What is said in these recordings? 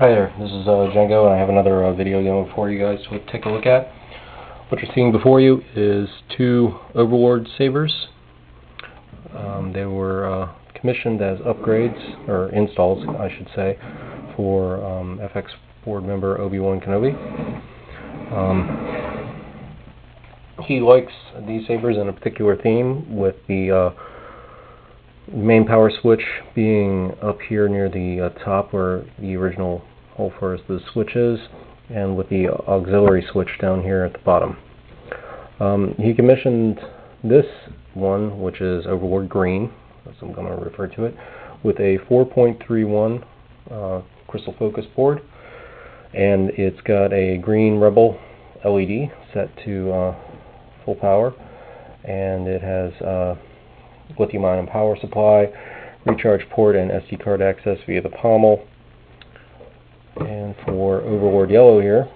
Hi there, this is Django, and I have another video demo for you guys to take a look at. What you're seeing before you is two Overlord sabers. They were commissioned as upgrades, or installs, I should say, for FX board member Obi-Wan Kenobi. He likes these sabers in a particular theme, with the main power switch being up here near the top where the original hole for the switch is, and with the auxiliary switch down here at the bottom. He commissioned this one, which is Overlord Green, as I'm going to refer to it, with a 4.31 crystal focus board, and it's got a green Rebel LED set to full power, and it has lithium-ion power supply, recharge port, and SD card access via the pommel. And for Overlord Yellow here,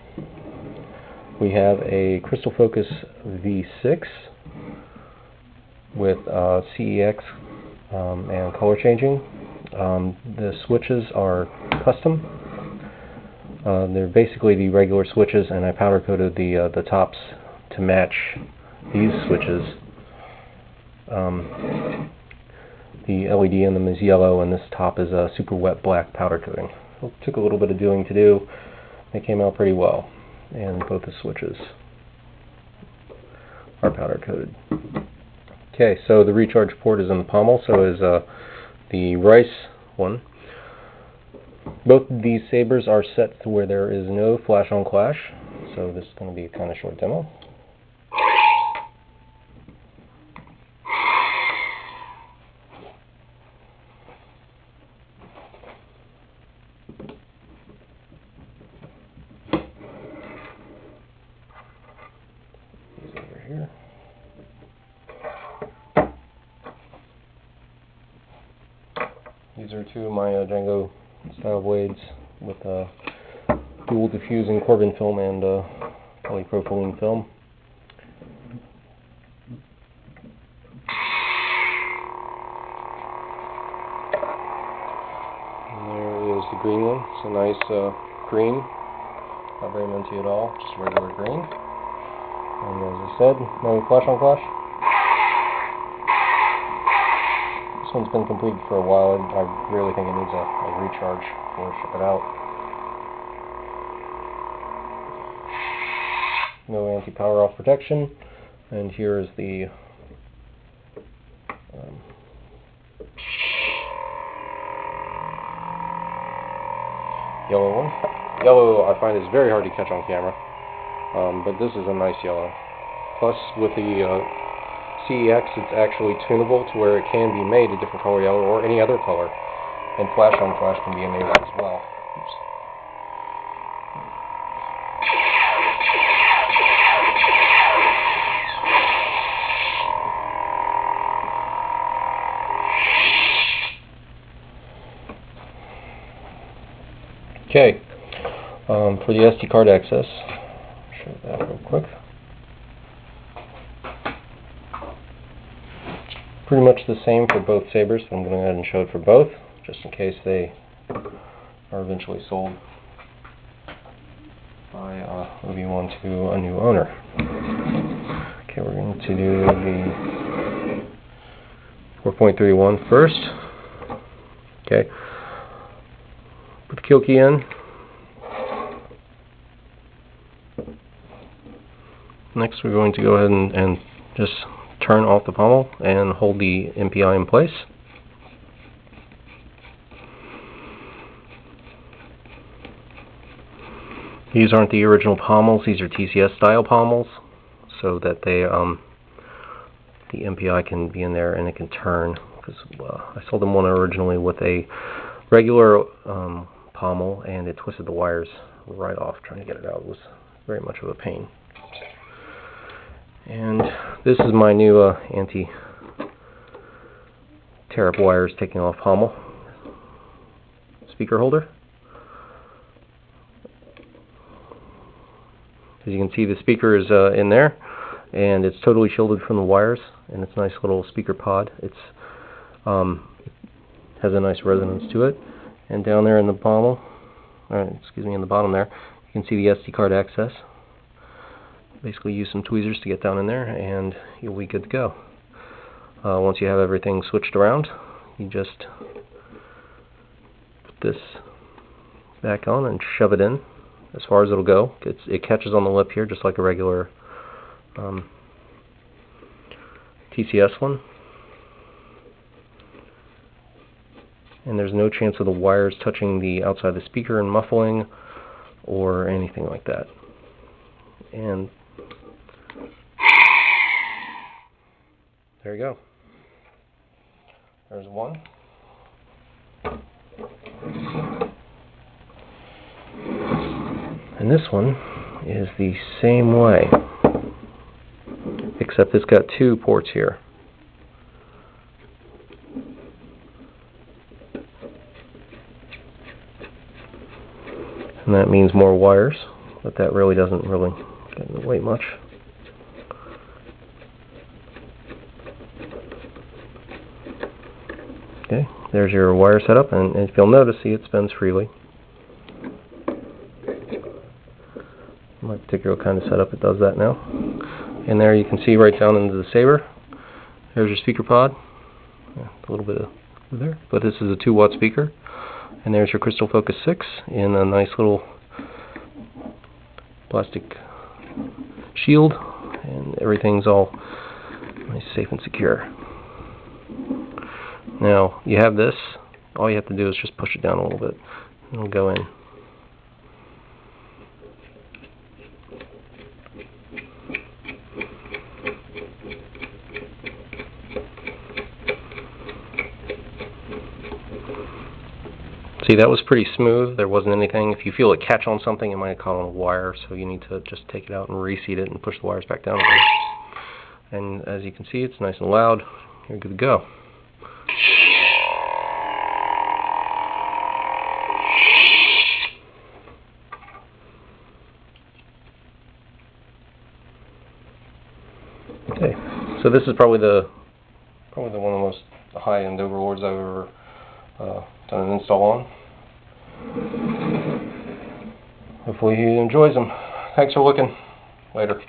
we have a Crystal Focus V6 with CEX and color changing. The switches are custom. They're basically the regular switches, and I powder coated the tops to match these switches. The LED in them is yellow, and this top is a super wet black powder coating. It took a little bit of doing to do. They came out pretty well, and both the switches are powder coated. Okay, so the recharge port is in the pommel, so is the Rice one. Both of these sabers are set to where there is no flash on clash, so this is going to be a kind of short demo. Here. These are two of my Django style blades with dual diffusing Corbin film and polypropylene film. And there is the green one. It's a nice green, not very minty at all, just regular green. And as I said, no flash on clash. This one's been completed for a while, and I really think it needs a recharge before I ship it out. No anti-power off protection, and here is the yellow one. Yellow I find is very hard to catch on camera. But this is a nice yellow. Plus, with the CEX, it's actually tunable to where it can be made a different color yellow or any other color, and flash on flash can be enabled as well. Oops. Okay, for the SD card access, show that real quick. Pretty much the same for both sabers, but I'm going to go ahead and show it for both, just in case they are eventually sold by Obi-Wan to a new owner. Okay, we're going to do the 4.31 first. Okay, put the kill key in. Next, we're going to go ahead and just turn off the pommel and hold the MPI in place. These aren't the original pommels, these are TCS style pommels, so that they the MPI can be in there and it can turn, because I sold them one originally with a regular pommel, and it twisted the wires right off trying to get it out. It was very much of a pain. And this is my new anti-tear-up wires taking off pommel speaker holder. As you can see, the speaker is in there, and it's totally shielded from the wires, and it's a nice little speaker pod. It's has a nice resonance to it. And down there in the pommel, in the bottom there, you can see the SD card access. Basically use some tweezers to get down in there and you'll be good to go. Once you have everything switched around, you just put this back on and shove it in as far as it'll go. It catches on the lip here just like a regular TCS one. And there's no chance of the wires touching the outside of the speaker and muffling or anything like that. And there you go. There's one. And this one is the same way, except it's got two ports here. And that means more wires, but that really doesn't get in the way much. Okay, there's your wire setup, and if you'll notice, see, it spins freely. My particular kind of setup, it does that now. And there you can see right down into the saber. There's your speaker pod. A little bit of there, but this is a 2-watt speaker. And there's your Crystal Focus 6 in a nice little plastic shield, and everything's all nice, safe, and secure. Now, you have this. All you have to do is just push it down a little bit, and it'll go in. See, that was pretty smooth. There wasn't anything. If you feel it catch on something, it might have caught on a wire, so you need to just take it out and reseat it and push the wires back down again. And as you can see, it's nice and loud. You're good to go. Okay, so this is probably one of the most high-end Overlords I've ever done an install on. Hopefully he enjoys them. Thanks for looking. Later.